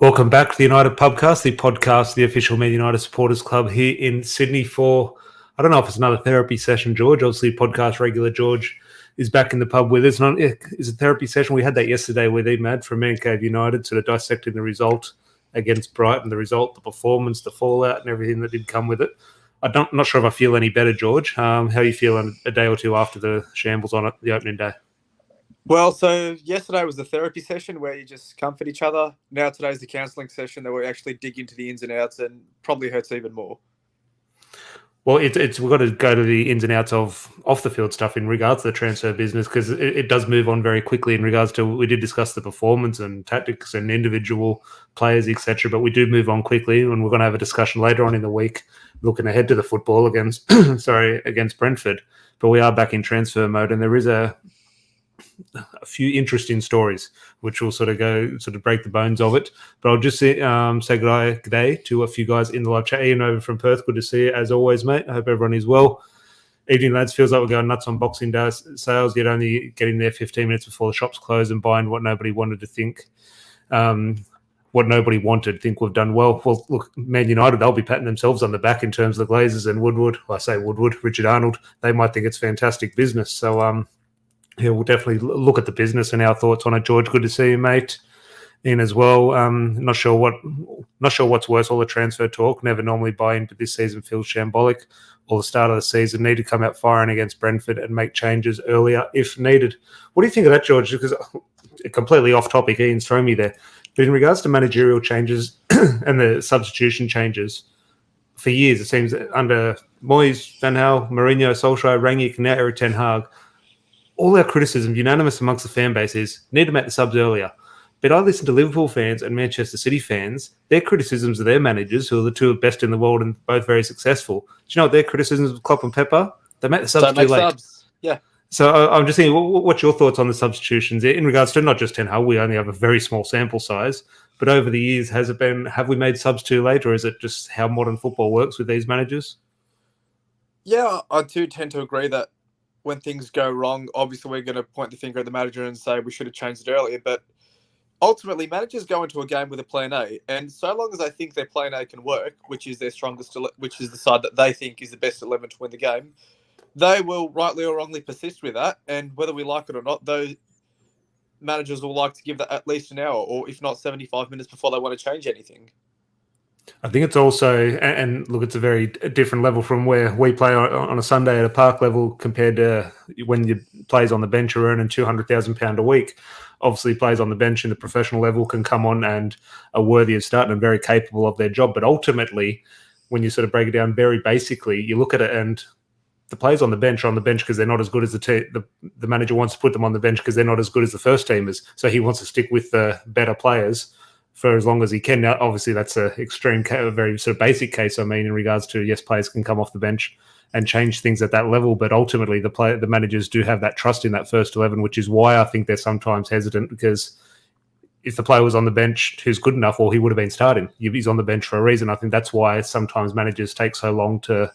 Welcome back to the United Pubcast, the podcast, the official Man United Supporters Club here in Sydney for, I don't know if it's another therapy session, George. Obviously, podcast regular George is back in the pub with us. It's a therapy session. We had that yesterday with Emad from Man Cave United, sort of dissecting the result against Brighton, the result, the performance, the fallout, and everything that did come with it. I'm not sure if I feel any better, George. How are you feeling a day or two after the shambles on it, the opening day? Well, so yesterday was the therapy session where you just comfort each other. Now today's the counselling session that we actually dig into the ins and outs and probably hurts even more. Well, we've got to go to the ins and outs of off-the-field stuff in regards to the transfer business because it does move on very quickly in regards to, we did discuss the performance and tactics and individual players, etc., but we do move on quickly, and we're going to have a discussion later on in the week looking ahead to the football against Brentford. But we are back in transfer mode, and there is a few interesting stories which will sort of break the bones of it. But I'll just say good day to a few guys in the live chat. Ian over from Perth, good to see you as always, mate. I hope everyone is well. Evening, lads. Feels like we're going nuts on Boxing Day sales, yet only getting there 15 minutes before the shops close and buying what nobody wanted to think. What nobody wanted, think we've done well. Well, look, Man United, they'll be patting themselves on the back in terms of the Glazers and Woodward. Well, I say Woodward, Richard Arnold. They might think it's fantastic business. So, yeah, we'll definitely look at the business and our thoughts on it. George, good to see you, mate. Ian as well. Not sure what's worse, all the transfer talk. Never normally buy in, but this season feels shambolic. Or the start of the season, need to come out firing against Brentford and make changes earlier if needed. What do you think of that, George? Because completely off topic, Ian's thrown me there. But in regards to managerial changes and the substitution changes, for years it seems that under Moyes, Van Gaal, Mourinho, Solskjaer, Rangnick, now Erik ten Hag, all our criticism, unanimous amongst the fan base, is need to make the subs earlier. But I listen to Liverpool fans and Manchester City fans, their criticisms of their managers, who are the two best in the world and both very successful. Do you know what their criticisms of Klopp and Pepper? They make the subs too late. Subs. Yeah. So I'm just thinking, what's your thoughts on the substitutions in regards to not just Ten Hag? We only have a very small sample size, but over the years, have we made subs too late, or is it just how modern football works with these managers? Yeah, I do tend to agree that when things go wrong, obviously we're going to point the finger at the manager and say we should have changed it earlier. But ultimately, managers go into a game with a plan A, and so long as they think their plan A can work, which is their strongest, which is the side that they think is the best 11 to win the game, they will rightly or wrongly persist with that. And whether we like it or not, those managers will like to give that at least an hour, or if not 75 minutes before they want to change anything. I think it's also, and look, it's a very different level from where we play on a Sunday at a park level compared to when your players on the bench are earning £200,000 a week. Obviously, players on the bench in the professional level can come on and are worthy of starting and very capable of their job. But ultimately, when you sort of break it down very basically, you look at it and the players on the bench are on the bench because they're not as good as the manager wants to put them on the bench because they're not as good as the first teamers. So he wants to stick with the better players for as long as he can. Now, obviously, that's a very sort of basic case. I mean, in regards to, yes, players can come off the bench and change things at that level, but ultimately the managers do have that trust in that first 11, which is why I think they're sometimes hesitant, because if the player was on the bench who's good enough, well, he would have been starting. He's on the bench for a reason. I think that's why sometimes managers take so long to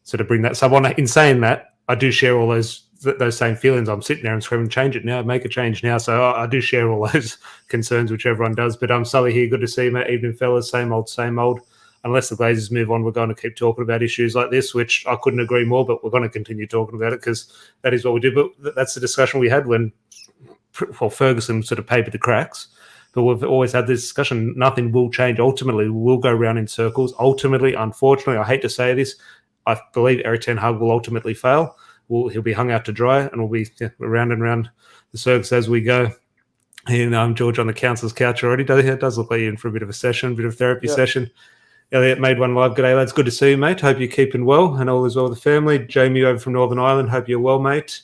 sort of bring that sub on. In saying that, I do share all those same feelings. I'm sitting there and screaming, change it now, make a change now. So I do share all those concerns, which everyone does. But I'm Sully here. Good to see you, mate. Evening, fellas. Same old, same old. Unless the Glazers move on, we're going to keep talking about issues like this, which I couldn't agree more, but we're going to continue talking about it because that is what we do. But that's the discussion we had when Ferguson sort of papered the cracks. But we've always had this discussion. Nothing will change. Ultimately, we'll go round in circles. Ultimately, unfortunately, I hate to say this, I believe Erik ten Hag will ultimately fail. He'll be hung out to dry, and we'll be round and round the circus as we go. And George on the council's couch already. It does look like you're in for a bit of a therapy session. Elliot made one live. G'day, lads. Good to see you, mate. Hope you're keeping well and all is well with the family. Jamie over from Northern Ireland. Hope you're well, mate.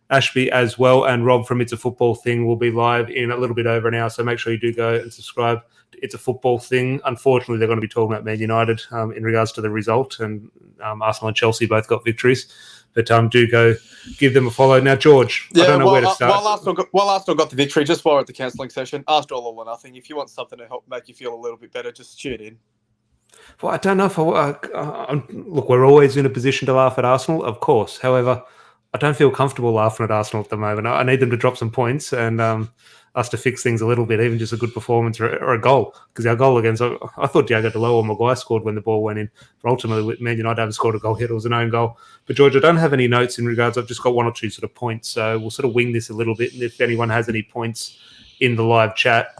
Ashby as well, and Rob from It's a Football Thing will be live in a little bit over an hour, so make sure you do go and subscribe to It's a Football Thing. Unfortunately, they're going to be talking about Man United in regards to the result, and Arsenal and Chelsea both got victories. But do go give them a follow. Now, George, I don't know where to start. While Arsenal got the victory, just while we're at the counselling session, Arsenal all or nothing. If you want something to help make you feel a little bit better, just tune in. Well, I don't know if look, we're always in a position to laugh at Arsenal, of course. However, I don't feel comfortable laughing at Arsenal at the moment. I need them to drop some points, and us to fix things a little bit, even just a good performance or a goal. Because our goal against, I thought Diogo Dalot or Maguire scored when the ball went in. But ultimately, Man United haven't scored a goal yet. It was an own goal. But George, I don't have any notes in regards. I've just got one or two sort of points. So we'll sort of wing this a little bit. And if anyone has any points in the live chat,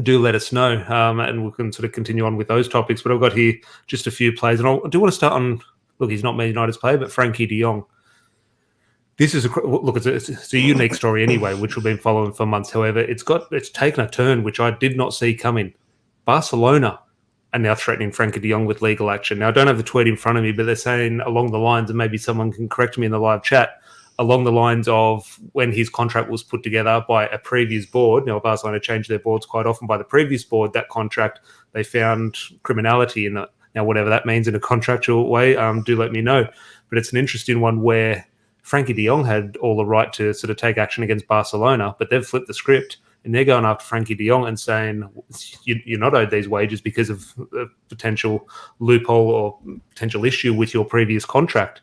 do let us know, and we can sort of continue on with those topics. But I've got here just a few plays, and I do want to start on, look, he's not Man United's player, but Frenkie de Jong. This is it's a unique story anyway, which we've been following for months. However, it's taken a turn which I did not see coming. Barcelona are now threatening Frenkie de Jong with legal action. Now, I don't have the tweet in front of me, but they're saying along the lines, and maybe someone can correct me in the live chat, along the lines of when his contract was put together by a previous board. Now, Barcelona changed their boards quite often. By the previous board, that contract, they found criminality in it. Now, whatever that means in a contractual way, do let me know. But it's an interesting one where Frenkie de Jong had all the right to sort of take action against Barcelona, but they've flipped the script and they're going after Frenkie de Jong and saying you're not owed these wages because of a potential loophole or potential issue with your previous contract.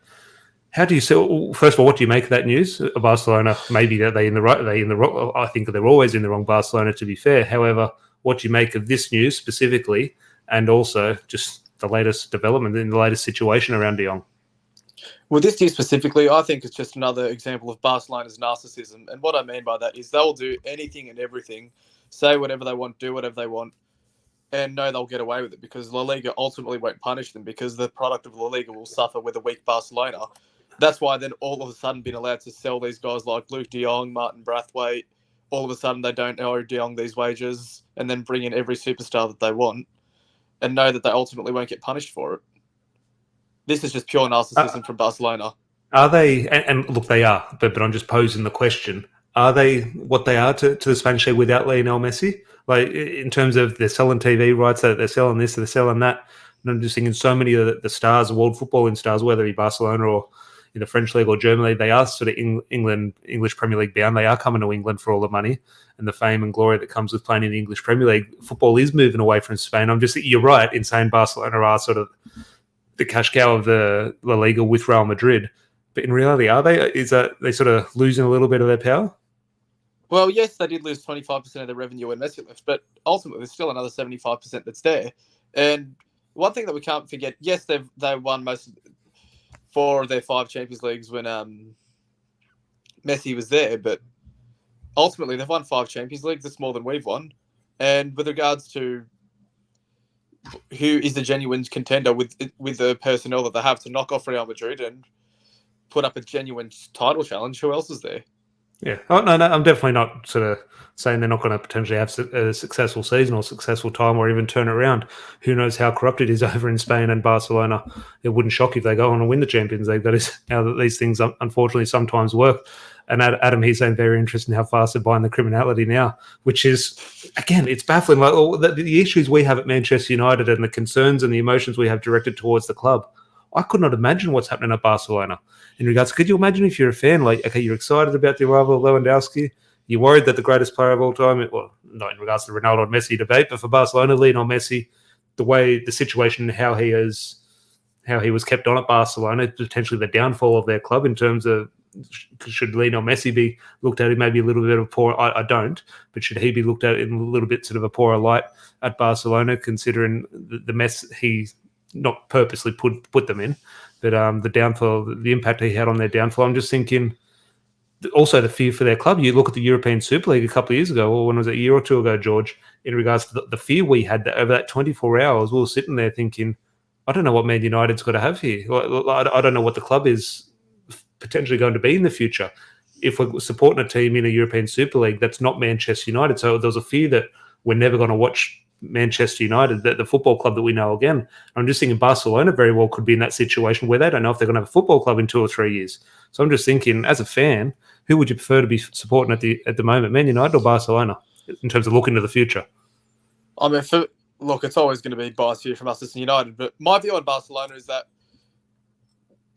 How do you see? First of all, what do you make of that news? Barcelona, maybe are they in the right? Are they in the wrong? I think they're always in the wrong. Barcelona, to be fair. However, what do you make of this news specifically, and also just the latest development in the latest situation around de Jong? Well, this news specifically, I think it's just another example of Barcelona's narcissism. And what I mean by that is they'll do anything and everything, say whatever they want, do whatever they want, and know they'll get away with it because La Liga ultimately won't punish them because the product of La Liga will suffer with a weak Barcelona. That's why then all of a sudden been allowed to sell these guys like Luke de Jong, Martin Braithwaite. All of a sudden they don't owe de Jong these wages and then bring in every superstar that they want and know that they ultimately won't get punished for it. This is just pure narcissism from Barcelona. Are they, and look, they are, but I'm just posing the question, are they what they are to the Spanish league without Lionel Messi? Like, in terms of they're selling TV rights, they're selling this, they're selling that. And I'm just thinking so many of the stars, world footballing stars, whether it be Barcelona or in the French league or German league, they are sort of English Premier League bound. They are coming to England for all the money and the fame and glory that comes with playing in the English Premier League. Football is moving away from Spain. You're right in saying Barcelona are sort of the cash cow of the La Liga with Real Madrid. But in reality, are they? Is that they sort of losing a little bit of their power? Well, yes, they did lose 25% of their revenue when Messi left, but ultimately there's still another 75% that's there. And one thing that we can't forget, yes, they won most 4 of their 5 Champions Leagues when Messi was there, but ultimately they've won 5 Champions Leagues. That's more than we've won. And with regards to who is the genuine contender with the personnel that they have to knock off Real Madrid and put up a genuine title challenge, who else is there? Yeah. Oh, no, I'm definitely not sort of saying they're not going to potentially have a successful season or successful time or even turn it around. Who knows how corrupt it is over in Spain and Barcelona. It wouldn't shock if they go on and win the Champions League. That is how these things unfortunately sometimes work. And Adam, he's saying very interesting how fast they're buying the criminality now, which is, again, it's baffling. Like the issues we have at Manchester United and the concerns and the emotions we have directed towards the club, I could not imagine what's happening at Barcelona in regards. Could you imagine if you're a fan, like, okay, you're excited about the arrival of Lewandowski, you're worried that the greatest player of all time, well, not in regards to the Ronaldo and Messi debate, but for Barcelona, Lionel Messi, the situation, how he was kept on at Barcelona, potentially the downfall of their club in terms of should Lionel Messi be looked at in maybe a little bit of a poor, I don't, but should he be looked at in a little bit sort of a poorer light at Barcelona, considering the mess he not purposely put them in, but the downfall, the impact he had on their downfall. I'm just thinking also the fear for their club. You look at the European Super League a couple of years ago, or when was it, a year or two ago, George, in regards to the fear we had that over that 24 hours, we were sitting there thinking, I don't know what Man United's got to have here. I don't know what the club is potentially going to be in the future if we're supporting a team in a European Super League that's not Manchester United. So there was a fear that we're never going to watch Manchester United, the football club that we know again. I'm just thinking Barcelona very well could be in that situation where they don't know if they're going to have a football club in 2 or 3 years. So I'm just thinking, as a fan, who would you prefer to be supporting at the moment, Man United or Barcelona, in terms of looking to the future? I mean, look, it's always going to be biased here from us as United, but my view on Barcelona is that,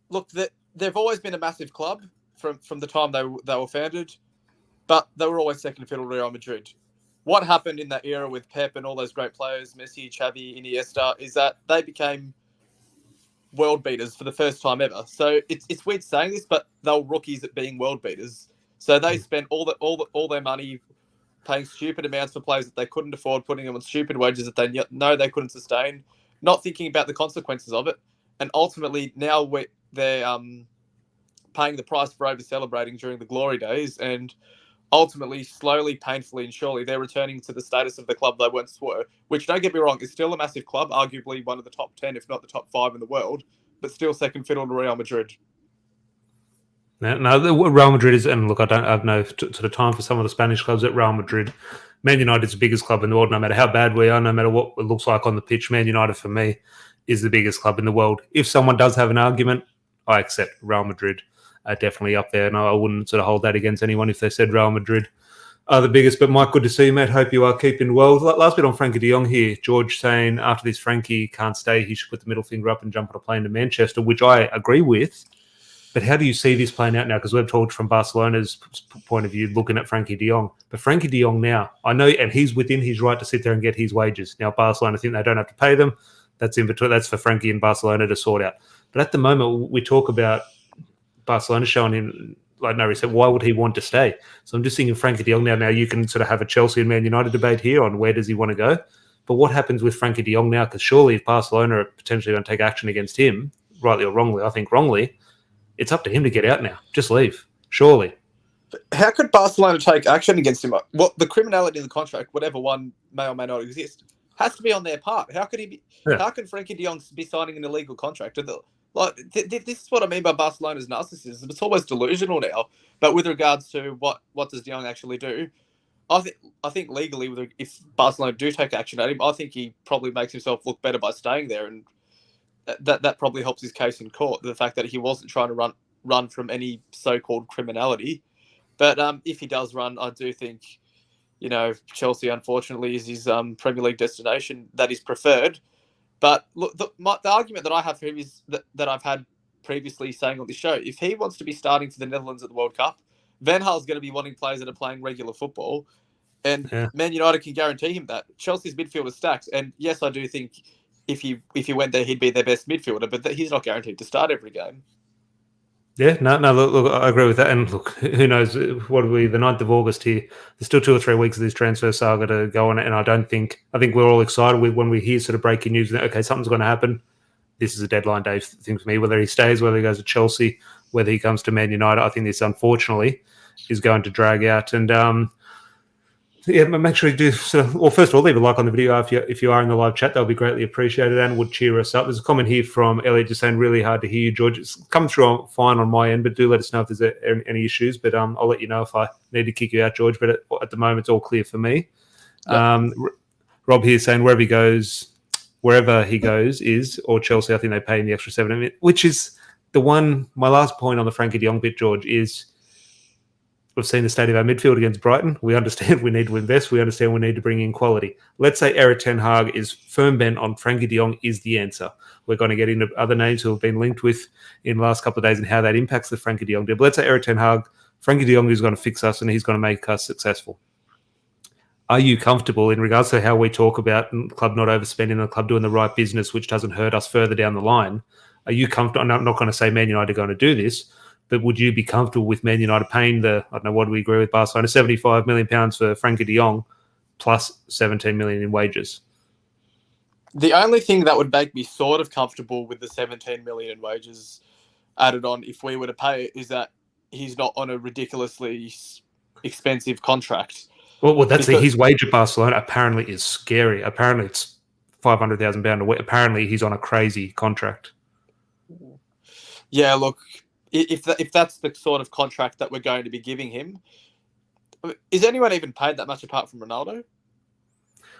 look, they've always been a massive club from the time they were founded, but they were always second fiddle to Real Madrid. What happened in that era with Pep and all those great players, Messi, Xavi, Iniesta, is that they became world beaters for the first time ever. So it's weird saying this, but they were rookies at being world beaters. So they spent all their money paying stupid amounts for players that they couldn't afford, putting them on stupid wages that they know they couldn't sustain, not thinking about the consequences of it. And ultimately, now they're paying the price for over-celebrating during the glory days, and ultimately, slowly, painfully, and surely, they're returning to the status of the club they once were, which, don't get me wrong, is still a massive club, arguably one of the top 10, if not the top 5 in the world, but still second fiddle to Real Madrid. No, Real Madrid is, and look, I don't have no sort of time for some of the Spanish clubs at Real Madrid. Man United is the biggest club in the world, no matter how bad we are, no matter what it looks like on the pitch. Man United, for me, is the biggest club in the world. If someone does have an argument, I accept Real Madrid are definitely up there, and I wouldn't sort of hold that against anyone if they said Real Madrid are the biggest. But Mike, good to see you, mate. Hope you are keeping well. Last bit on Frenkie de Jong here. George saying after this Frenkie can't stay, he should put the middle finger up and jump on a plane to Manchester, which I agree with. But how do you see this playing out now? Because we've talked from Barcelona's point of view, looking at Frenkie de Jong. But Frenkie de Jong now, I know, and he's within his right to sit there and get his wages. Now, Barcelona think they don't have to pay them. That's in between. That's for Frenkie and Barcelona to sort out. But at the moment, we talk about Barcelona showing him like no respect. Why would he want to stay? So I'm just thinking Frenkie de Jong now. Now you can sort of have a Chelsea and Man United debate here on where does he want to go. But what happens with Frenkie de Jong now? Because surely if Barcelona are potentially going to take action against him, rightly or wrongly, I think wrongly, it's up to him to get out now. Just leave. Surely. How could Barcelona take action against him? What the criminality in the contract, whatever one may or may not exist, has to be on their part. How could he be? Yeah. How can Frenkie de Jong be signing an illegal contract? This is what I mean by Barcelona's narcissism. It's almost delusional now. But with regards to what does de Jong actually do, I think legally, if Barcelona do take action at him, I think he probably makes himself look better by staying there, and that probably helps his case in court. The fact that he wasn't trying to run from any so-called criminality. But if he does run, I do think, Chelsea, unfortunately, is his Premier League destination that is preferred. But look, the argument that I have for him is that I've had previously saying on this show, if he wants to be starting for the Netherlands at the World Cup, Van Gaal's going to be wanting players that are playing regular football. And Man United can guarantee him that. Chelsea's midfield is stacked. And yes, I do think if he went there, he'd be their best midfielder, but he's not guaranteed to start every game. Yeah, no, look, I agree with that. And look, who knows, what are we, the 9th of August here? There's still 2 or 3 weeks of this transfer saga to go on. And I think we're all excited when we hear sort of breaking news that, okay, something's going to happen. This is a deadline day thing for me, whether he stays, whether he goes to Chelsea, whether he comes to Man United. I think this, unfortunately, is going to drag out. And, make sure you do. Well, first of all, leave a like on the video if you are in the live chat. That would be greatly appreciated and would cheer us up. There's a comment here from Elliot just saying, really hard to hear you, George. It's coming through fine on my end, but do let us know if there's any issues. But I'll let you know if I need to kick you out, George. But at the moment, it's all clear for me. Yep. Rob here saying wherever he goes is, or Chelsea, I think they pay him the extra 7 million, which is the one. My last point on the Frenkie de Jong bit, George, is we've seen the state of our midfield against Brighton. We understand we need to invest. We understand we need to bring in quality. Let's say Erik ten Hag is firm bent on Frenkie de Jong is the answer. We're going to get into other names who have been linked with in the last couple of days and how that impacts the Frenkie de Jong deal. But let's say Erik ten Hag, Frenkie de Jong is going to fix us and he's going to make us successful. Are you comfortable in regards to how we talk about the club not overspending and the club doing the right business, which doesn't hurt us further down the line? Are you comfortable? I'm not going to say Man United are going to do this, but would you be comfortable with Man United paying what do we agree with Barcelona, £75 million for Frenkie de Jong plus 17 million in wages? The only thing that would make me sort of comfortable with the 17 million in wages added on if we were to pay it is that he's not on a ridiculously expensive contract. Well, his wage at Barcelona apparently is scary. Apparently it's £500,000 a week. Apparently he's on a crazy contract. Yeah, look, if that's the sort of contract that we're going to be giving him, is anyone even paid that much apart from Ronaldo?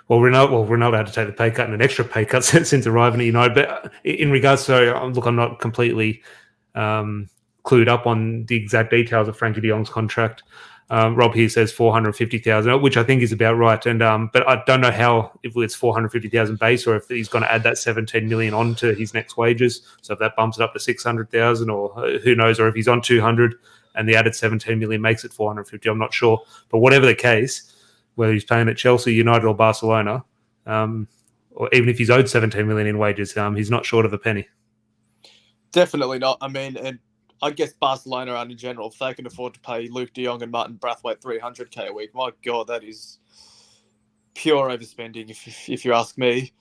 Well, Ronaldo had to take the pay cut and an extra pay cut since arriving at United. But in regards to, I'm not completely clued up on the exact details of Frenkie de Jong's contract. Rob here says 450,000, which I think is about right. And but I don't know how, if it's 450,000 base or if he's going to add that 17 million onto his next wages. So if that bumps it up to 600,000, or who knows, or if he's on 200 and the added 17 million makes it 450, I'm not sure. But whatever the case, whether he's paying at Chelsea, United, or Barcelona, or even if he's owed 17 million in wages, he's not short of a penny. Definitely not. I mean, and I guess Barcelona aren't in general. If they can afford to pay Luke de Jong and Martin Brathwaite $300K a week, my God, that is pure overspending, if you ask me.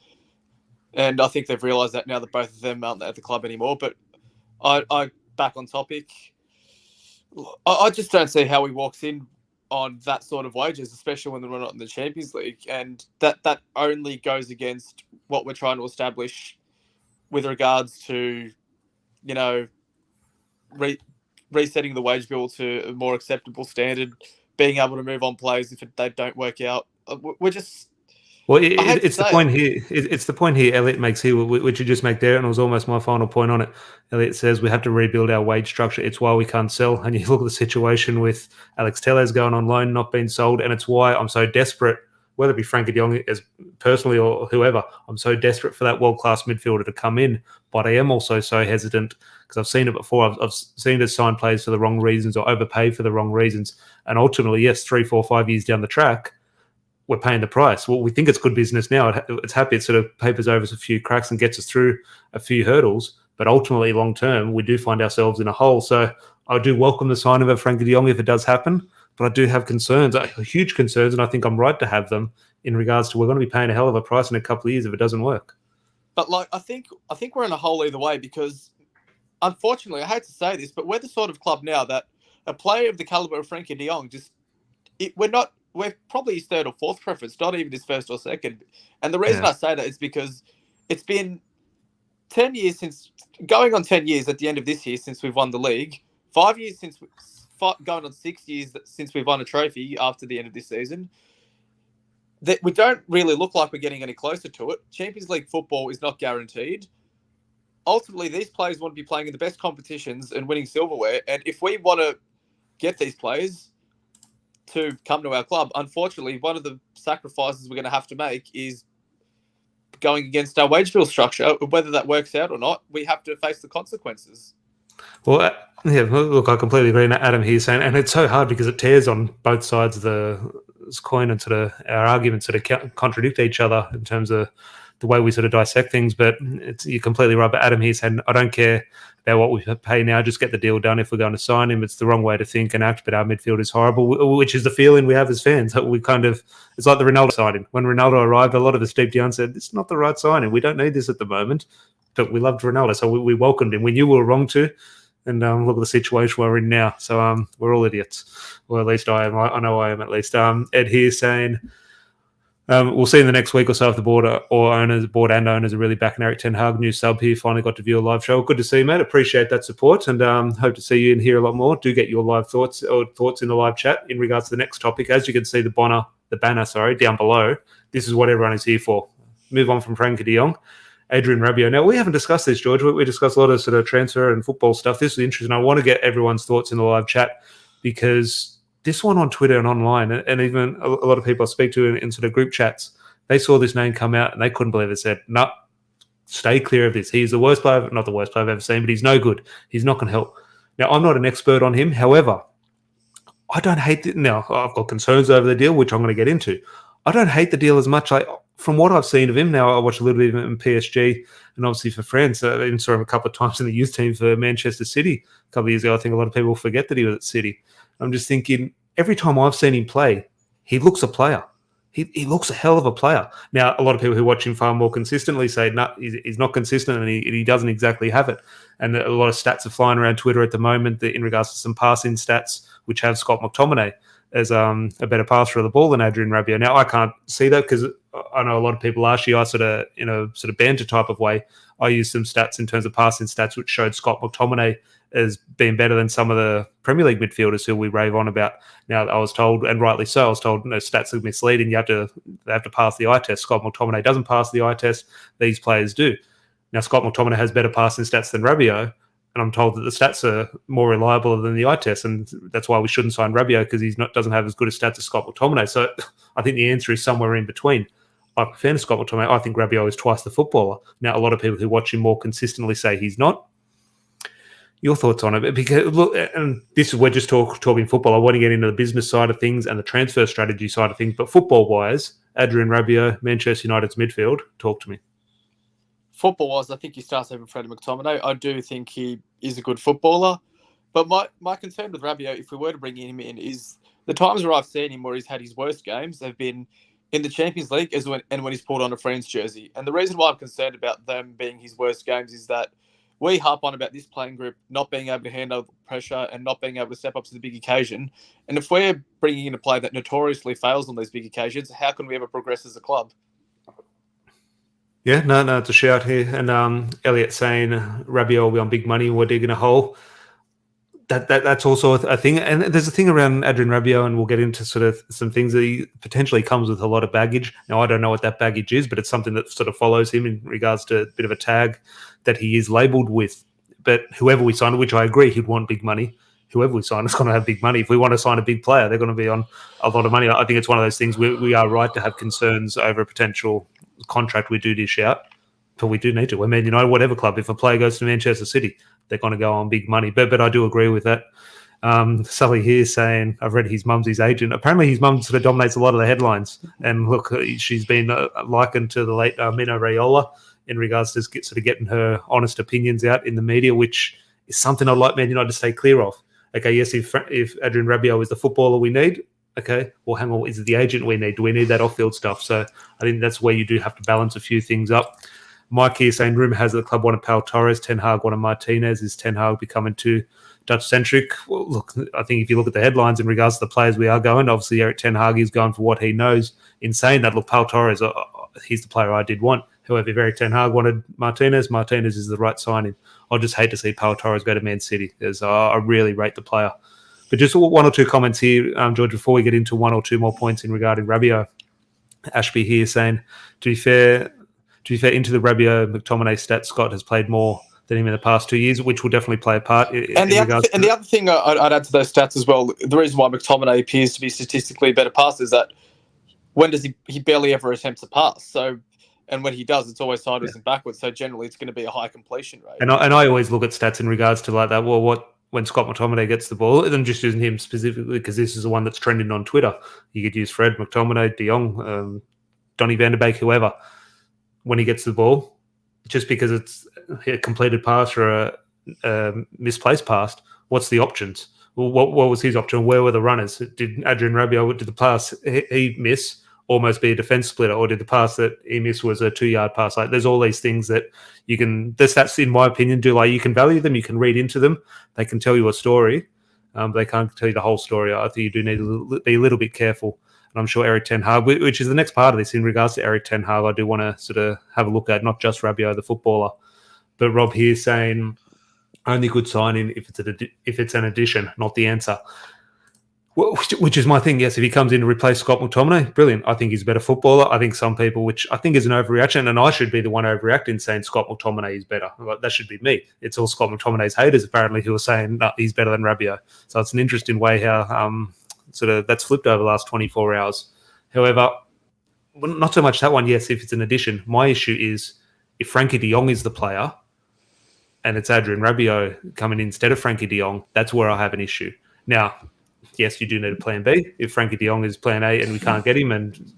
And I think they've realised that now that both of them aren't at the club anymore. But I back on topic. I just don't see how he walks in on that sort of wages, especially when they're not in the Champions League. And that only goes against what we're trying to establish with regards to, resetting the wage bill to a more acceptable standard, being able to move on players if they don't work out. We're just... Well, it's the point here. It's the point here Elliot makes here, which you just make there, and it was almost my final point on it. Elliot says we have to rebuild our wage structure. It's why we can't sell. And you look at the situation with Alex Telles going on loan, not being sold, and it's why I'm so desperate, whether it be Frenkie de Jong as personally or whoever, I'm so desperate for that world-class midfielder to come in. But I am also so hesitant because I've seen it before. I've seen us sign players for the wrong reasons or overpay for the wrong reasons. And ultimately, yes, 3, 4, 5 years down the track, we're paying the price. Well, we think it's good business now. It's happy. It sort of papers over a few cracks and gets us through a few hurdles. But ultimately, long term, we do find ourselves in a hole. So I do welcome the sign of a Frenkie de Jong if it does happen. But I do have concerns, huge concerns, and I think I'm right to have them in regards to we're going to be paying a hell of a price in a couple of years if it doesn't work. But I think we're in a hole either way because, unfortunately, I hate to say this, but we're the sort of club now that a player of the caliber of Frenkie de Jong we're probably his third or fourth preference, not even his first or second. And the reason I say that is because it's been 10 years going on 10 years at the end of this year since we've won the league, 5 years going on 6 years since we've won a trophy after the end of this season. That we don't really look like we're getting any closer to it. Champions League football is not guaranteed. Ultimately, these players want to be playing in the best competitions and winning silverware. And if we want to get these players to come to our club, unfortunately, one of the sacrifices we're going to have to make is going against our wage bill structure. Whether that works out or not, we have to face the consequences. Well, look, I completely agree. Adam here saying, and it's so hard because it tears on both sides of the coin, and sort of our arguments sort of contradict each other in terms of the way we sort of dissect things. But you're completely right. But Adam here saying, I don't care about what we pay now, just get the deal done. If we're going to sign him, it's the wrong way to think and act. But our midfield is horrible, which is the feeling we have as fans. That we it's like the Ronaldo signing. When Ronaldo arrived, a lot of us deep down said, it's not the right signing. We don't need this at the moment. But we loved Ronaldo, so we welcomed him. We knew we were wrong to. And look at the situation we're in now. So we're all idiots. Well, at least I am. I know I am at least. Ed here saying, we'll see in the next week or so if the board and owners are really backing Eric Ten Hag. New sub here. Finally got to view a live show. Good to see you, mate. Appreciate that support. And hope to see you in here a lot more. Do get your live thoughts in the live chat in regards to the next topic. As you can see, the banner down below. This is what everyone is here for. Move on from Frenkie de Jong. Adrien Rabiot. Now, we haven't discussed this, George. We discussed a lot of sort of transfer and football stuff. This is interesting. I want to get everyone's thoughts in the live chat because this one on Twitter and online, and even a lot of people I speak to in sort of group chats, they saw this name come out and they couldn't believe it. Said, no, stay clear of this. He's the worst player, not the worst player I've ever seen, but he's no good. He's not going to help. Now, I'm not an expert on him. However, I don't hate it. Now, I've got concerns over the deal, which I'm going to get into. I don't hate the deal as much. From what I've seen of him now, I watched a little bit of him in PSG and obviously for France. I even saw him a couple of times in the youth team for Manchester City a couple of years ago. I think a lot of people forget that he was at City. I'm just thinking, every time I've seen him play, he looks a player. He looks a hell of a player. Now, a lot of people who watch him far more consistently say, no, he's not consistent and he doesn't exactly have it. And a lot of stats are flying around Twitter at the moment in regards to some passing stats, which have Scott McTominay as a better passer of the ball than Adrien Rabiot. Now, I can't see that because I know a lot of people last year, I sort of, in a sort of banter type of way, I used some stats in terms of passing stats, which showed Scott McTominay as being better than some of the Premier League midfielders who we rave on about. Now, I was told, and rightly so, I was told, stats are misleading. They have to pass the eye test. Scott McTominay doesn't pass the eye test. These players do. Now, Scott McTominay has better passing stats than Rabiot, and I'm told that the stats are more reliable than the eye test, and that's why we shouldn't sign Rabiot because doesn't have as good a stats as Scott McTominay. So I think the answer is somewhere in between. I prefer Scott McTominay. I think Rabiot is twice the footballer. Now, a lot of people who watch him more consistently say he's not. Your thoughts on it? Because look, and this is we're just talking football. I want to get into the business side of things and the transfer strategy side of things, but football-wise, Adrien Rabiot, Manchester United's midfield. Talk to me. Football-wise, I think he starts over Freddie McTominay. I do think he is a good footballer. But my concern with Rabiot, if we were to bring him in, is the times where I've seen him where he's had his worst games have been in the Champions League and when he's pulled on a France jersey. And the reason why I'm concerned about them being his worst games is that we harp on about this playing group not being able to handle pressure and not being able to step up to the big occasion. And if we're bringing in a player that notoriously fails on those big occasions, how can we ever progress as a club? Yeah, no, it's a shout here. And Elliot saying Rabiot will be on big money. We're digging a hole. That's also a thing. And there's a thing around Adrien Rabiot, and we'll get into sort of some things that he potentially comes with a lot of baggage. Now, I don't know what that baggage is, but it's something that sort of follows him in regards to a bit of a tag that he is labelled with. But whoever we sign, which I agree, he'd want big money. Whoever we sign is going to have big money. If we want to sign a big player, they're going to be on a lot of money. I think it's one of those things we are right to have concerns over a potential contract we do dish out, but we do need to. I mean, whatever club, if a player goes to Manchester City, they're going to go on big money. But I do agree with that. Sully here saying, I've read his mum's his agent. Apparently his mum sort of dominates a lot of the headlines. And look, she's been likened to the late Mino Raiola in regards to sort of getting her honest opinions out in the media, which is something I'd like Man United to stay clear of. Okay, yes, if Adrien Rabiot is the footballer we need, okay, well, hang on, is it the agent we need? Do we need that off-field stuff? So I think that's where you do have to balance a few things up. Mike here saying, rumour has the club wanted Pau Torres, Ten Hag wanted Martinez. Is Ten Hag becoming too Dutch-centric? Well, look, I think if you look at the headlines in regards to the players we are going, obviously Eric Ten Hag is going for what he knows. In saying that, look, Pau Torres, he's the player I did want. However, if Eric Ten Hag wanted Martinez is the right signing. I'll just hate to see Pau Torres go to Man City, as I really rate the player. But just one or two comments here, George, before we get into one or two more points in regarding Rabiot. Ashby here saying, to be fair, into the Rabiot McTominay stats, Scott has played more than him in the past 2 years, which will definitely play a part. The other thing I'd add to those stats as well, the reason why McTominay appears to be statistically a better passer is that when does he barely ever attempts a pass? So, and when he does, it's always sideways and backwards. So generally, it's going to be a high completion rate. And I always look at stats in regards to like that. Well, when Scott McTominay gets the ball, and I'm just using him specifically because this is the one that's trending on Twitter. You could use Fred, McTominay, De Jong, Donny van der Beek, whoever. When he gets the ball, just because it's a completed pass or a misplaced pass, what's the options? Well, what was his option? Where were the runners? Did Adrien Rabiot, did the pass he miss almost be a defense splitter, or did the pass that he missed was a 2-yard pass? Like, there's all these things that you can. That's in my opinion. You can value them, you can read into them. They can tell you a story. They can't tell you the whole story. I think you do need to be a little bit careful. And I'm sure Eric Ten Hag, which is the next part of this in regards to Eric Ten Hag, I do want to sort of have a look at, not just Rabiot, the footballer, but Rob here saying only good signing if it's an addition, not the answer. Which is my thing. Yes, if he comes in to replace Scott McTominay, brilliant. I think he's a better footballer. I think some people, which I think is an overreaction, and I should be the one overreacting saying Scott McTominay is better. Like, that should be me. It's all Scott McTominay's haters apparently who are saying no, he's better than Rabiot. So it's an interesting way how sort of that's flipped over the last 24 hours. However, not so much that one. Yes, if it's an addition. My issue is if Frenkie de Jong is the player and it's Adrien Rabiot coming in instead of Frenkie de Jong, that's where I have an issue. Now, yes, you do need a plan B. If Frenkie de Jong is plan A and we can't get him and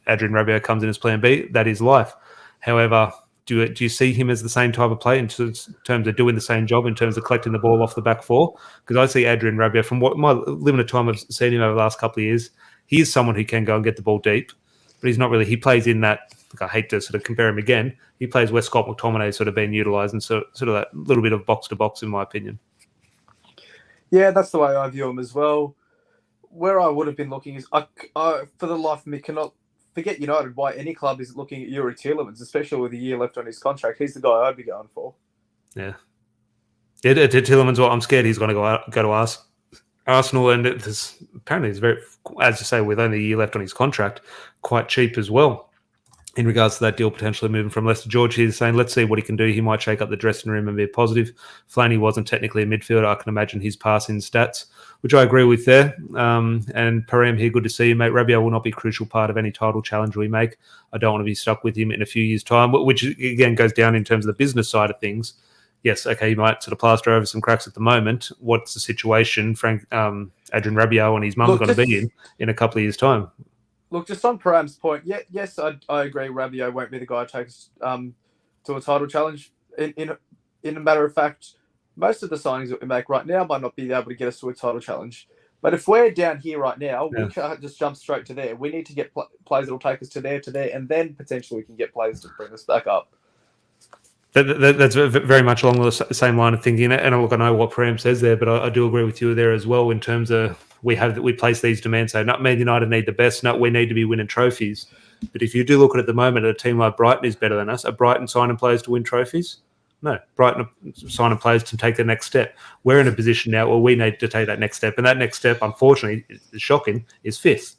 Adrien Rabiot comes in as plan B, that is life. However, do you see him as the same type of player in terms of doing the same job, in terms of collecting the ball off the back four? Because I see Adrien Rabiot, from what my limited time I've seen him over the last couple of years, he is someone who can go and get the ball deep, but he's not really. He plays in that, I hate to sort of compare him again, he plays where Scott McTominay has sort of been utilised, and sort of that little bit of box-to-box in my opinion. Yeah, that's the way I view him as well. Where I would have been looking is, I for the life of me, cannot forget United why any club is looking at Yuri Tielemans, especially with a year left on his contract. He's the guy I'd be going for. Yeah. Tielemans, well, I'm scared he's going to go to Arsenal, and apparently he's very, as you say, with only a year left on his contract, quite cheap as well. In regards to that deal potentially moving from Leicester, George here saying, let's see what he can do. He might shake up the dressing room and be positive. Flaney wasn't technically a midfielder. I can imagine his passing stats, which I agree with there. And Param here, good to see you, mate. Rabiot will not be a crucial part of any title challenge we make. I don't want to be stuck with him in a few years' time, which again goes down in terms of the business side of things. Yes, okay, he might sort of plaster over some cracks at the moment. What's the situation Adrien Rabiot and his mum's going to be in a couple of years' time? Look, just on Param's point, yes, I agree. Rabiot won't be the guy who takes to a title challenge. In a matter of fact, most of the signings that we make right now might not be able to get us to a title challenge. But if we're down here right now, we can't just jump straight to there. We need to get players that will take us to there, and then potentially we can get players to bring us back up. That's very much along the same line of thinking. And look, I know what Prem says there, but I do agree with you there as well in terms of we place these demands. So, not Man United need the best. No, we need to be winning trophies. But if you do look at the moment, a team like Brighton is better than us. Are Brighton signing players to win trophies? No, Brighton are signing players to take the next step. We're in a position now where we need to take that next step. And that next step, unfortunately, is shocking, is fifth.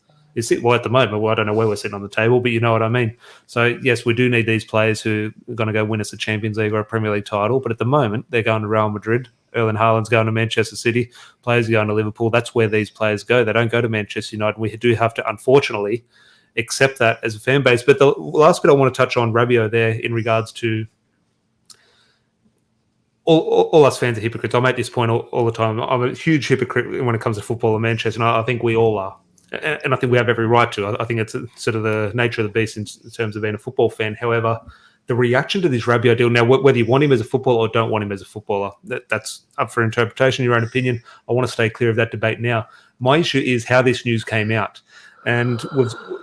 Well, at the moment, I don't know where we're sitting on the table, but you know what I mean. So, yes, we do need these players who are going to go win us a Champions League or a Premier League title. But at the moment, they're going to Real Madrid. Erling Haaland's going to Manchester City. Players are going to Liverpool. That's where these players go. They don't go to Manchester United. We do have to, unfortunately, accept that as a fan base. But the last bit I want to touch on Rabiot there in regards to all us fans are hypocrites. I make this point all the time. I'm a huge hypocrite when it comes to football in Manchester, and I think we all are. And I think we have every right to. I think it's sort of the nature of the beast in terms of being a football fan. However, the reaction to this Rabiot deal, now whether you want him as a footballer or don't want him as a footballer, that's up for interpretation, your own opinion. I want to stay clear of that debate now. My issue is how this news came out. And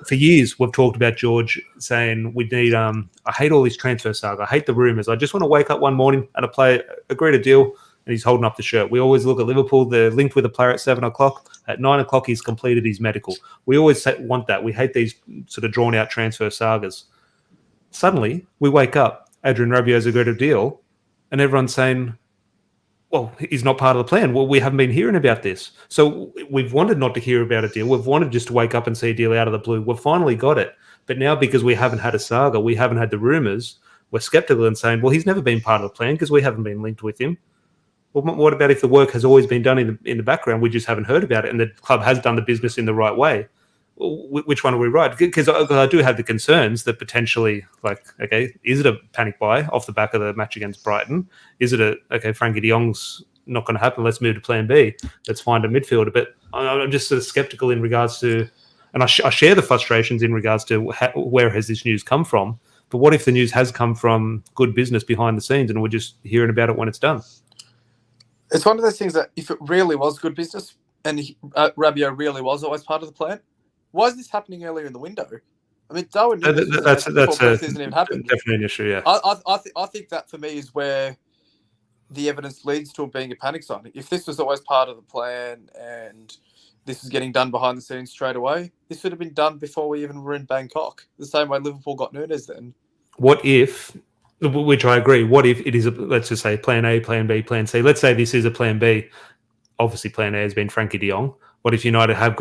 for years, we've talked about George saying we need, I hate all this transfer saga. I hate the rumours. I just want to wake up one morning and a player agreed a deal and he's holding up the shirt. We always look at Liverpool. They're linked with a player at 7 o'clock. At 9 o'clock, he's completed his medical. We always want that. We hate these sort of drawn-out transfer sagas. Suddenly, we wake up, Adrien Rabiot's agreed a deal, and everyone's saying, well, he's not part of the plan. Well, we haven't been hearing about this. So we've wanted not to hear about a deal. We've wanted just to wake up and see a deal out of the blue. We've finally got it. But now because we haven't had a saga, we haven't had the rumours, we're sceptical and saying, well, he's never been part of the plan because we haven't been linked with him. Well, what about if the work has always been done in the background? We just haven't heard about it and the club has done the business in the right way. Which one are we right? Because I do have the concerns that potentially, okay, is it a panic buy off the back of the match against Brighton? Is it Frenkie de Jong's not going to happen? Let's move to plan B. Let's find a midfielder. But I'm just sort of skeptical in regards to, and I share the frustrations in regards to where has this news come from. But what if the news has come from good business behind the scenes and we're just hearing about it when it's done? It's one of those things that if it really was good business and Rabiot really was always part of the plan, why is this happening earlier in the window? I mean, Darwin that's isn't even happened. Definitely an issue. Yeah, I think that for me is where the evidence leads to it being a panic signing. If this was always part of the plan and this is getting done behind the scenes straight away, this would have been done before we even were in Bangkok. The same way Liverpool got Núñez then. What if? Which I agree. What if it is let's just say plan A, plan B, plan C. Let's say this is a plan B. Obviously, plan A has been Frenkie de Jong. What if United have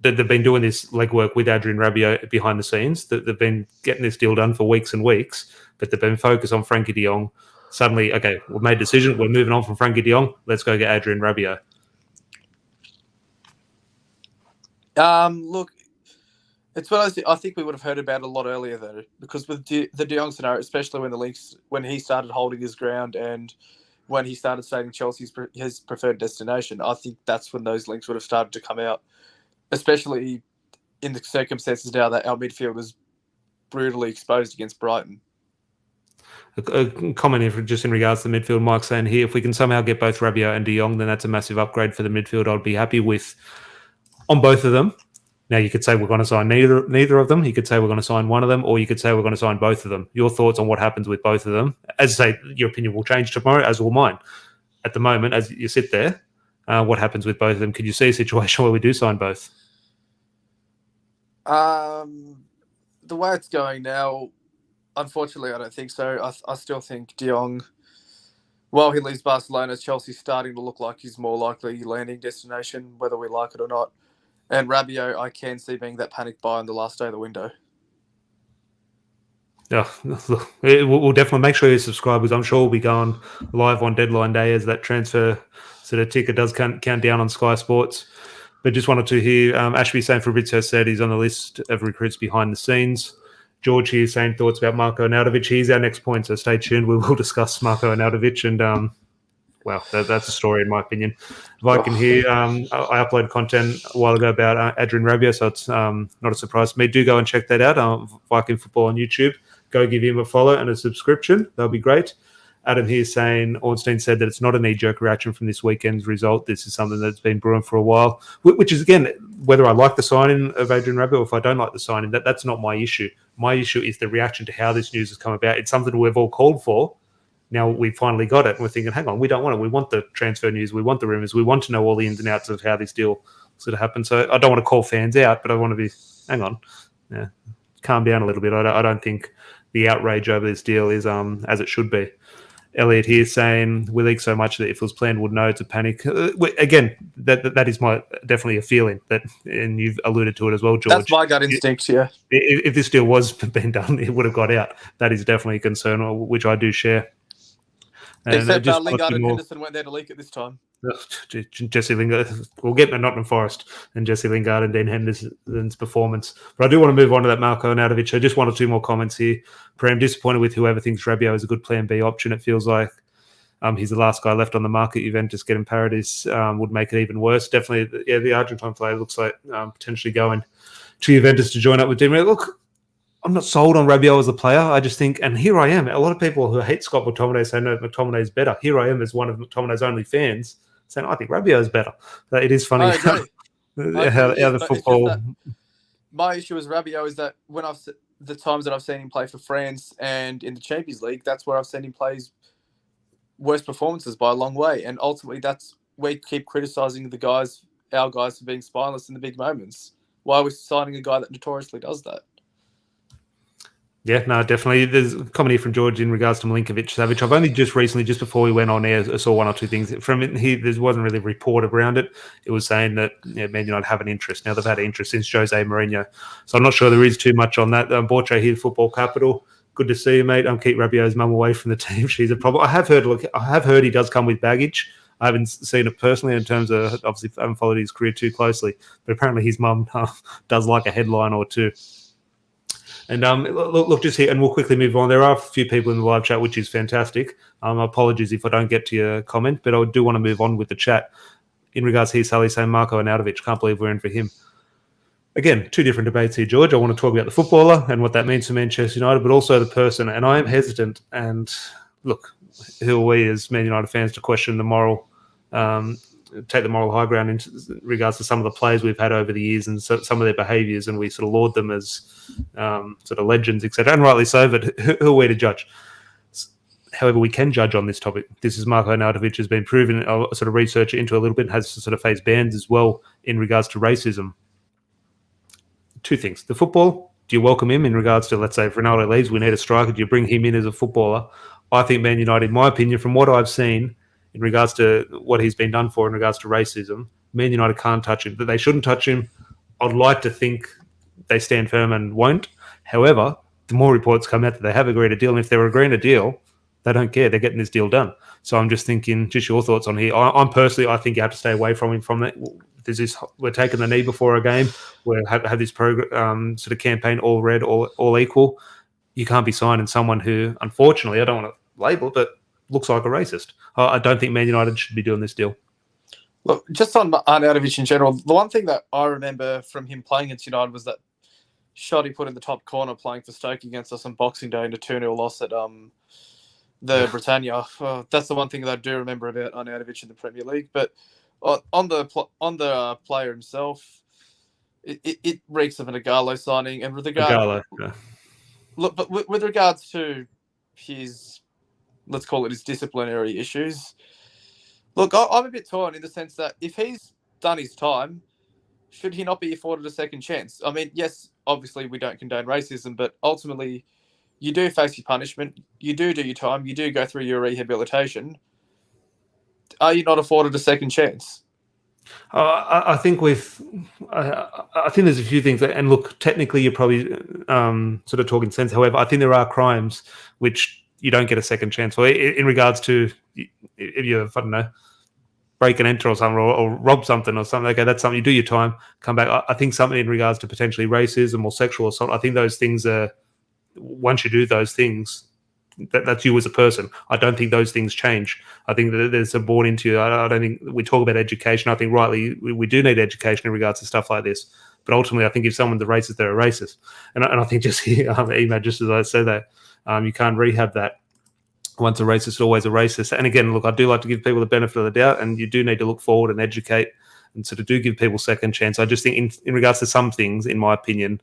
they've been doing this legwork with Adrien Rabiot behind the scenes, that they've been getting this deal done for weeks and weeks, but they've been focused on Frenkie de Jong. Suddenly, okay, we've made a decision. We're moving on from Frenkie de Jong. Let's go get Adrien Rabiot. Look, it's what I think we would have heard about a lot earlier, though, because with the de Jong scenario, especially when he started holding his ground and when he started stating Chelsea's his preferred destination, I think that's when those links would have started to come out, especially in the circumstances now that our midfield is brutally exposed against Brighton. A comment just in regards to the midfield, Mike saying here, if we can somehow get both Rabiot and de Jong, then that's a massive upgrade for the midfield. I'd be happy with on both of them. Now, you could say we're going to sign neither of them. You could say we're going to sign one of them, or you could say we're going to sign both of them. Your thoughts on what happens with both of them? As I say, your opinion will change tomorrow, as will mine. At the moment, as you sit there, what happens with both of them? Could you see a situation where we do sign both? The way it's going now, unfortunately, I don't think so. I still think de Jong, while he leaves Barcelona, Chelsea's starting to look like his more likely landing destination, whether we like it or not. And Rabiot, I can see being that panic buy on the last day of the window. Yeah, we'll definitely make sure you subscribe, because I'm sure we'll be going live on deadline day as that transfer sort of ticker does count down on Sky Sports. But just wanted to hear Ashby saying Fabrizio said he's on the list of recruits behind the scenes. George here saying thoughts about Marko Arnautović. He's our next point, so stay tuned. We will discuss Marko Arnautović, and well, that's a story in my opinion. If I can hear, I uploaded content a while ago about Adrien Rabiot, so it's not a surprise to me. Do go and check that out. Viking Football on YouTube. Go give him a follow and a subscription. That'll be great. Adam here saying Ornstein said that it's not a knee-jerk reaction from this weekend's result. This is something that's been brewing for a while, which is, again, whether I like the signing of Adrien Rabiot or if I don't like the signing, that's not my issue. My issue is the reaction to how this news has come about. It's something we've all called for. Now we finally got it, and we're thinking, hang on, we don't want it. We want the transfer news. We want the rumours. We want to know all the ins and outs of how this deal sort of happened. So I don't want to call fans out, but I want to be, hang on, calm down a little bit. I don't think the outrage over this deal is as it should be. Elliot here saying we leak so much that if it was planned, would know it's a panic. Again, that is my definitely a feeling that, and you've alluded to it as well, George. That's my gut instinct. Yeah. If this deal was being done, it would have got out. That is definitely a concern, which I do share. Except Lingard and Henderson went there to leak it this time. Jesse Lingard, we'll get to Nottingham Forest and Jesse Lingard and Dean Henderson's performance. But I do want to move on to that Marko Arnautović. So just one or two more comments here. Prem, disappointed with whoever thinks Rabiot is a good plan B option. It feels like he's the last guy left on the market. Juventus getting Paradis would make it even worse. Definitely, the Argentine player looks like potentially going to Juventus to join up with Di Maria. Look, I'm not sold on Rabiot as a player. I just think, and here I am, a lot of people who hate Scott McTominay say no, McTominay is better. Here I am as one of McTominay's only fans saying, I think Rabiot is better. It is funny how the football... My issue with Rabiot is that when the times that I've seen him play for France and in the Champions League, that's where I've seen him play his worst performances by a long way. And ultimately, that's we keep criticising our guys for being spineless in the big moments. Why are we signing a guy that notoriously does that? Yeah, no, definitely. There's a comment here from George in regards to Milinkovic-Savic. I've only just recently, just before we went on air, saw one or two things from it. There wasn't really a report around it. It was saying that Man United have an interest. Now, they've had an interest since Jose Mourinho. So I'm not sure there is too much on that. Borche here, Football Capital. Good to see you, mate. Keep Rabiot's mum away from the team. She's a problem. I have heard he does come with baggage. I haven't seen it personally in terms of, obviously, I haven't followed his career too closely. But apparently his mum does like a headline or two. And look, just here, and we'll quickly move on. There are a few people in the live chat, which is fantastic. Apologies if I don't get to your comment, but I do want to move on with the chat. In regards to here, Sally saying Marko Arnautović, can't believe we're in for him. Again, two different debates here, George. I want to talk about the footballer and what that means for Manchester United, but also the person. And I am hesitant. And look, who are we as Man United fans to question the moral, take the moral high ground in regards to some of the players we've had over the years and some of their behaviours, and we sort of laud them as sort of legends, etc. And rightly so, but who are we to judge? However, we can judge on this topic. This is Marko Arnautović has been proven, sort of research into a little bit, has sort of faced bans as well in regards to racism. Two things. The football, do you welcome him in regards to, let's say, if Ronaldo leaves, we need a striker, do you bring him in as a footballer? I think Man United, in my opinion, from what I've seen, in regards to what he's been done for in regards to racism, Man United can't touch him. But they shouldn't touch him. I'd like to think they stand firm and won't. However, the more reports come out that they have agreed a deal, and if they're agreeing a deal, they don't care. They're getting this deal done. So I'm just thinking, just your thoughts on here. I'm personally, I think you have to stay away from him from that. We're taking the knee before a game. We have this program, sort of campaign, all red, all equal. You can't be signing someone who, unfortunately, I don't want to label, but looks like a racist. I don't think Man United should be doing this deal. Look, just on Arnautović in general, the one thing that I remember from him playing against United was that shot he put in the top corner playing for Stoke against us on Boxing Day in a 2-0 loss at the Britannia. That's the one thing that I do remember about Arnautović in the Premier League. But on the player himself, it reeks of an Igalo signing. And with regard, look, but with regards to his, let's call it his disciplinary issues. Look, I'm a bit torn in the sense that if he's done his time, should he not be afforded a second chance? I mean, yes, obviously we don't condone racism, but ultimately you do face your punishment, you do your time, you do go through your rehabilitation. Are you not afforded a second chance? I think I think there's a few things, and look, technically you're probably sort of talking sense. However, I think there are crimes which you don't get a second chance for. In regards to if you, I don't know, break and enter or something, or rob something or something, okay, that's something you do your time, come back. I think something in regards to potentially racism or sexual assault, I think those things are, once you do those things, that's you as a person. I don't think those things change. I think that there's a born into you. I don't think we talk about education. I think rightly we do need education in regards to stuff like this. But ultimately, I think if someone's a racist, they're a racist. And I think just here, email, just as I said that, you can't rehab that. once a racist, always a racist. And again, look, I do like to give people the benefit of the doubt, and you do need to look forward and educate and sort of do give people second chance. I just think in regards to some things, in my opinion,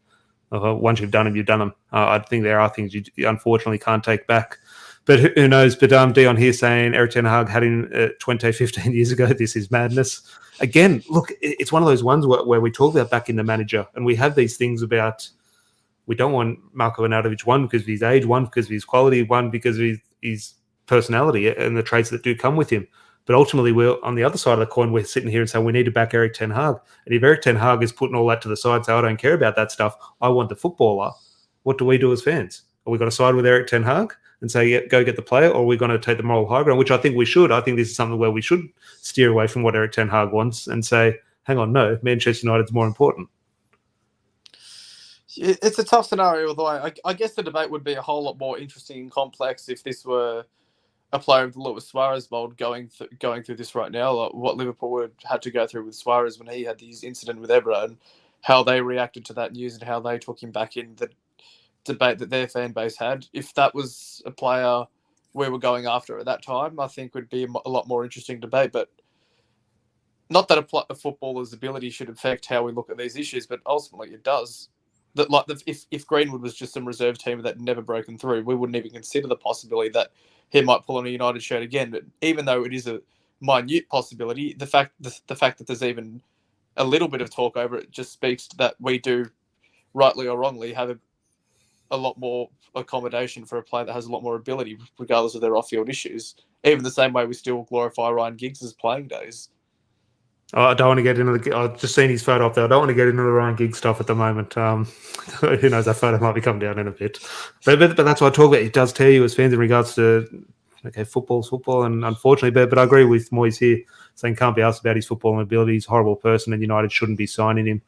once you've done them, you've done them. I think there are things you unfortunately can't take back. But who knows? But Dion here saying Erik ten Hag had him 15 years ago. This is madness. Again, look, it's one of those ones where we talk about back in the manager, and we have these things about we don't want Marko Arnautovic, one, because of his age, one, because of his quality, one, because of his personality and the traits that do come with him. But ultimately, we're on the other side of the coin, we're sitting here and saying we need to back Erik ten Hag. And if Erik ten Hag is putting all that to the side, say, I don't care about that stuff, I want the footballer, what do we do as fans? Are we going to side with Erik ten Hag and say, yeah, go get the player, or are we going to take the moral high ground, which I think we should. I think this is something where we should steer away from what Erik ten Hag wants and say, hang on, no, Manchester United's more important. It's a tough scenario, although I guess the debate would be a whole lot more interesting and complex if this were a player of the Luis Suarez mold going through this right now. Like what Liverpool had to go through with Suarez when he had this incident with Ebra, and how they reacted to that news and how they took him back in the debate that their fan base had. If that was a player we were going after at that time, I think would be a lot more interesting debate. But not that a footballer's ability should affect how we look at these issues, but ultimately it does. That if Greenwood was just some reserve team that never broken through, we wouldn't even consider the possibility that he might pull on a United shirt again. But even though it is a minute possibility, the fact that there's even a little bit of talk over it just speaks to that we do, rightly or wrongly, have a lot more accommodation for a player that has a lot more ability, regardless of their off-field issues. Even the same way we still glorify Ryan Giggs' playing days. I don't want to get into I've just seen his photo up there. I don't want to get into the Ryan Giggs stuff at the moment. Who knows? That photo might be coming down in a bit. But that's what I talk about. It does tear you as fans in regards to, okay, football's football. And unfortunately, but I agree with Moyes here, saying can't be asked about his footballing ability. He's a horrible person and United shouldn't be signing him.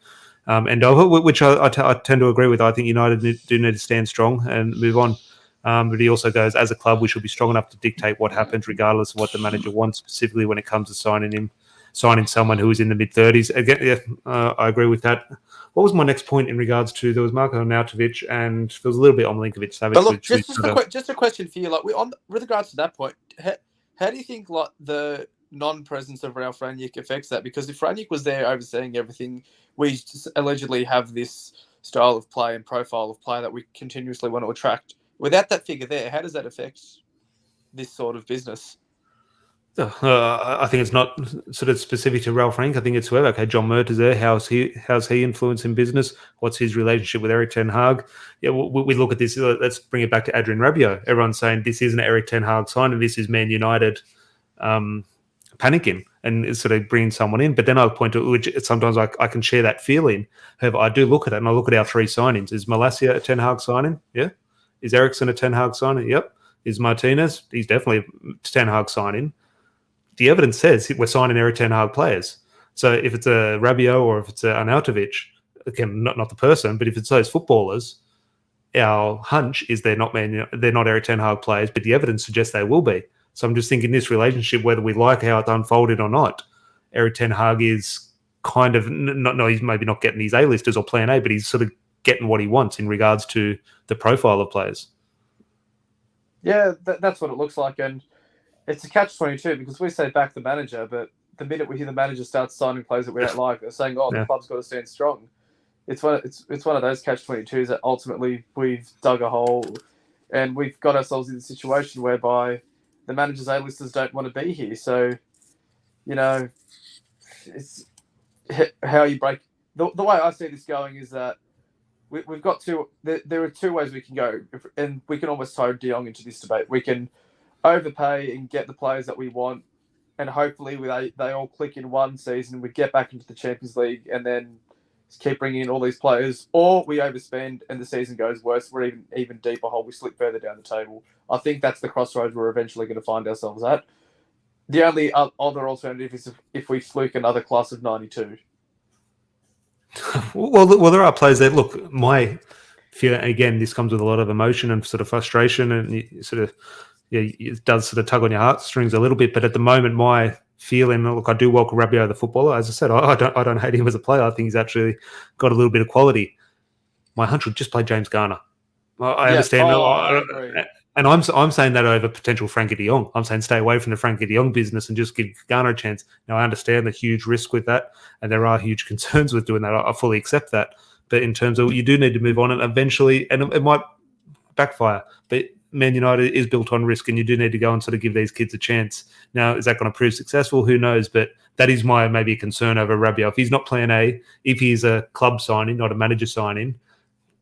Which I tend to agree with. I think United do need to stand strong and move on. But he also goes, as a club, we should be strong enough to dictate what happens regardless of what the manager wants, specifically when it comes to signing someone who is in the mid-30s. Again, yeah, I agree with that. What was my next point in regards to, there was Marko Arnautovic and there was a little bit on Milinkovic-Savic. But look, just a question for you. Like, with regards to that point, how do you think like the non-presence of Ralf Rangnick affects that? Because if Rangnick was there overseeing everything, we allegedly have this style of play and profile of play that we continuously want to attract. Without that figure there, how does that affect this sort of business? I think it's not sort of specific to Ralf Rangnick. I think it's whoever. Okay, John Mert is there. How's he influencing business? What's his relationship with Erik ten Hag? Yeah, we look at this. Let's bring it back to Adrien Rabiot. Everyone's saying this isn't Erik ten Hag sign, and this is Man United panicking and sort of bringing someone in. But then I'll point to, which sometimes I can share that feeling. However, I do look at it, and I look at our three signings. Is Malacia a ten Hag signing? Yeah. Is Eriksson a ten Hag signing? Yep. Is Martinez? He's definitely a ten Hag signing. The evidence says we're signing Erik ten Hag players. So if it's a Rabiot or if it's a Arnautovic, again, not the person, but if it's those footballers, our hunch is they're not Erik ten Hag players, but the evidence suggests they will be. So I'm just thinking this relationship, whether we like how it's unfolded or not, Erik ten Hag is kind of he's maybe not getting his A-listers or plan A, but he's sort of getting what he wants in regards to the profile of players. Yeah, that's what it looks like, and it's a catch-22 because we say back the manager, but the minute we hear the manager starts signing players that we don't like, they're saying, "Oh, the club's got to stand strong." It's one of those catch-22s that ultimately we've dug a hole, and we've got ourselves in a situation whereby the manager's A-listers don't want to be here. So, it's how you break. The way I see this going is that we've got two. There are two ways we can go, and we can almost throw De Jong into this debate. We can overpay and get the players that we want, and hopefully they all click in one season. We get back into the Champions League and then keep bringing in all these players, or we overspend and the season goes worse. We're even deeper hole. We slip further down the table. I think that's the crossroads we're eventually going to find ourselves at. The only other alternative is if we fluke another class of 92. Well, there are players that look. My fear again, this comes with a lot of emotion and sort of frustration, and it does sort of tug on your heartstrings a little bit. But at the moment, my feeling, look, I do welcome Rabiot, the footballer. As I said, I don't hate him as a player. I think he's actually got a little bit of quality. My hunch would just play James Garner. I understand. I agree. And I'm saying that over potential Frenkie de Jong. I'm saying stay away from the Frenkie de Jong business and just give Garner a chance. Now, I understand the huge risk with that, and there are huge concerns with doing that. I fully accept that. But in terms of you do need to move on, and eventually, and it might backfire. But Man United is built on risk, and you do need to go and sort of give these kids a chance. Now, is that going to prove successful? Who knows? But that is my maybe concern over Rabiot. If he's not plan A, if he's a club signing, not a manager signing,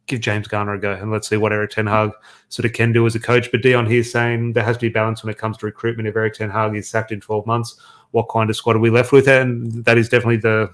give James Garner a go, and let's see what Erik ten Hag sort of can do as a coach. But Dion here saying there has to be balance when it comes to recruitment. If Erik ten Hag is sacked in 12 months, what kind of squad are we left with? And that is definitely the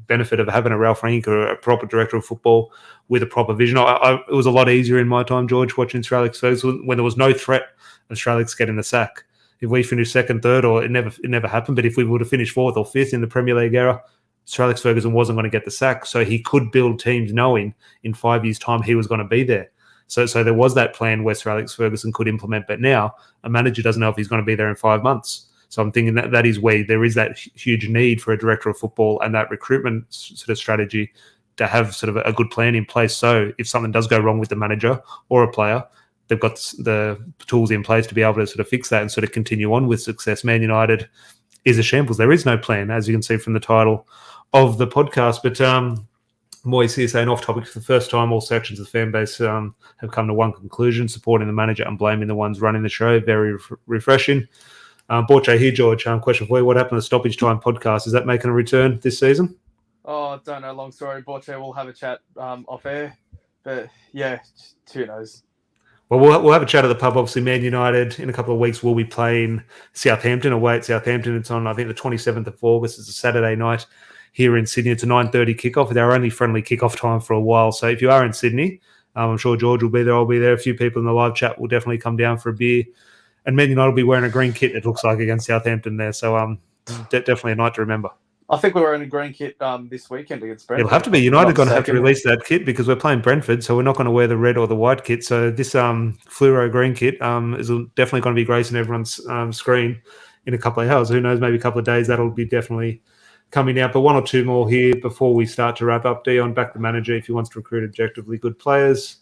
benefit of having a Ralph Rangnick or a proper director of football with a proper vision. It was a lot easier in my time, George, watching Sir Alex Ferguson when there was no threat of Sir Alex getting the sack. If we finished second, third, or it never happened, but if we would have finished fourth or fifth in the Premier League era, Sir Alex Ferguson wasn't going to get the sack, so he could build teams knowing in 5 years' time he was going to be there. So there was that plan where Sir Alex Ferguson could implement, but now a manager doesn't know if he's going to be there in 5 months. So I'm thinking that is where there is that huge need for a director of football and that recruitment sort of strategy to have sort of a good plan in place. So if something does go wrong with the manager or a player, they've got the tools in place to be able to sort of fix that and sort of continue on with success. Man United is a shambles. There is no plan, as you can see from the title of the podcast. But Moyes here saying off topic, for the first time all sections of the fan base have come to one conclusion, supporting the manager and blaming the ones running the show. Very refreshing. Borche here, George. Question for you. What happened to the Stoppage Time podcast? Is that making a return this season? Oh, don't know. Long story. Borche, we'll have a chat off air. But yeah, who knows? Well, we'll have a chat at the pub. Obviously, Man United in a couple of weeks will be playing Southampton away at Southampton. It's on, I think, the 27th of August. It's a Saturday night here in Sydney. It's a 9:30 kickoff. It's our only friendly kickoff time for a while. So if you are in Sydney, I'm sure George will be there. I'll be there. A few people in the live chat will definitely come down for a beer. And Man United will be wearing a green kit, it looks like, against Southampton there. So definitely a night to remember. I think we're wearing a green kit this weekend against Brentford. It'll have to be. United going to have to release that kit because we're playing Brentford, so we're not going to wear the red or the white kit. So this fluoro green kit is definitely going to be gracing everyone's screen in a couple of hours. Who knows, maybe a couple of days, that'll be definitely coming out. But one or two more here before we start to wrap up. Dion, back the manager if he wants to recruit objectively good players.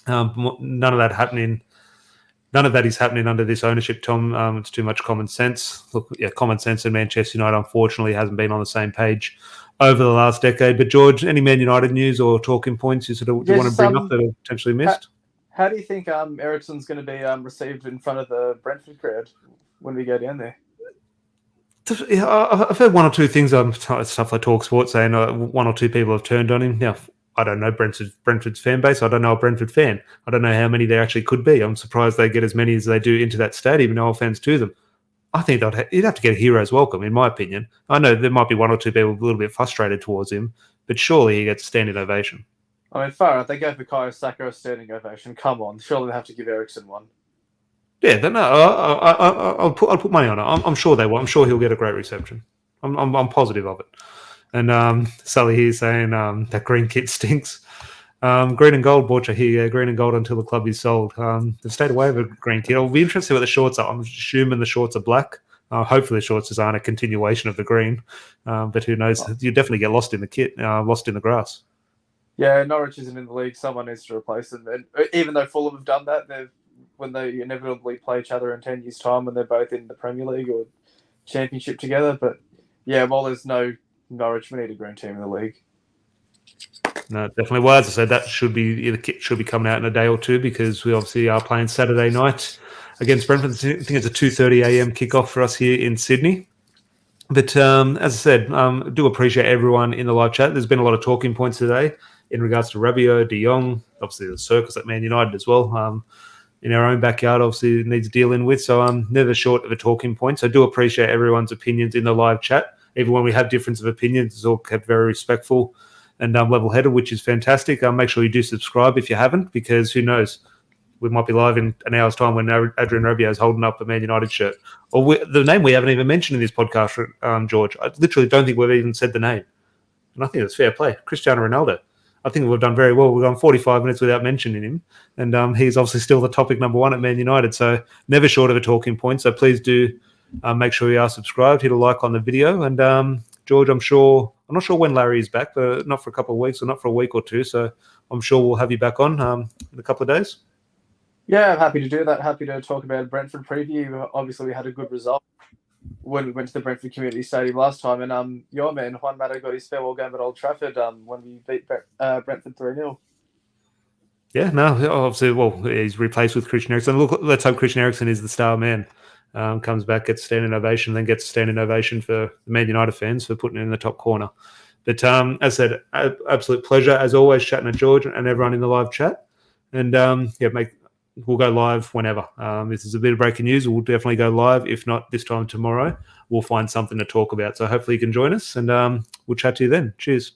None of that happening. None of that is happening under this ownership, Tom. It's too much common sense. Look, yeah, common sense and Manchester United, unfortunately, hasn't been on the same page over the last decade. But, George, any Man United news or talking points you want to bring up that are potentially missed? How do you think Eriksen's going to be received in front of the Brentford crowd when we go down there? Yeah, I've heard one or two things on stuff like Talk Sport saying one or two people have turned on him. Now, I don't know Brentford's fan base. I don't know a Brentford fan. I don't know how many there actually could be. I'm surprised they get as many as they do into that stadium. No offense to them. I think you'd have to get a hero's welcome, in my opinion. I know there might be one or two people a little bit frustrated towards him, but surely he gets a standing ovation. I mean, far out. They gave Bukayo Saka a standing ovation. Come on. Surely they have to give Eriksen one. Yeah, no, I'll put money on it. I'm sure they will. I'm sure he'll get a great reception. I'm positive of it. And Sully here saying that green kit stinks. Green and gold, Borcha here. Green and gold until the club is sold. They've stayed away with a green kit. It'll be interesting what the shorts are. I'm assuming the shorts are black. Hopefully the shorts aren't a continuation of the green. But who knows? You definitely get lost in the kit, lost in the grass. Yeah, Norwich isn't in the league. Someone needs to replace them. And even though Fulham have done that, when they inevitably play each other in 10 years' time when they're both in the Premier League or Championship together. But yeah, while there's no Norwich, we need a green team in the league. No, definitely. Well, as I said, that the kit should be coming out in a day or two because we obviously are playing Saturday night against Brentford. I think it's a 2:30 a.m. kickoff for us here in Sydney. But as I said, I do appreciate everyone in the live chat. There's been a lot of talking points today in regards to Rabiot, De Jong, obviously the circus at Man United as well. In our own backyard, obviously needs dealing with. So I'm never short of a talking point. So I do appreciate everyone's opinions in the live chat. Even when we have difference of opinions, it's all kept very respectful and level-headed, which is fantastic. Make sure you do subscribe if you haven't, because who knows, we might be live in an hour's time when Adrien Rabiot is holding up a Man United shirt. Or the name we haven't even mentioned in this podcast, George. I literally don't think we've even said the name. And I think it's fair play. Cristiano Ronaldo. I think we've done very well. We've gone 45 minutes without mentioning him. And he's obviously still the topic number one at Man United. So never short of a talking point. So please do make sure you are subscribed. Hit a like on the video. And George, I'm not sure when Larry is back, but not for a couple of weeks or not for a week or two. So I'm sure we'll have you back on in a couple of days. Yeah, I'm happy to do that. Happy to talk about Brentford preview. Obviously, we had a good result when we went to the Brentford Community Stadium last time, and your man Juan Mata got his farewell game at Old Trafford when we beat Brentford 3-0. Yeah, no, obviously, well, he's replaced with Christian Eriksen. Look, let's hope Christian Eriksen is the star man. Comes back, gets standing ovation, then gets standing ovation for the Man United fans for putting it in the top corner. But as I said, absolute pleasure as always chatting to George and everyone in the live chat. And we'll go live whenever. If there's a bit of breaking news, we'll definitely go live. If not this time tomorrow, we'll find something to talk about. So hopefully you can join us, and we'll chat to you then. Cheers.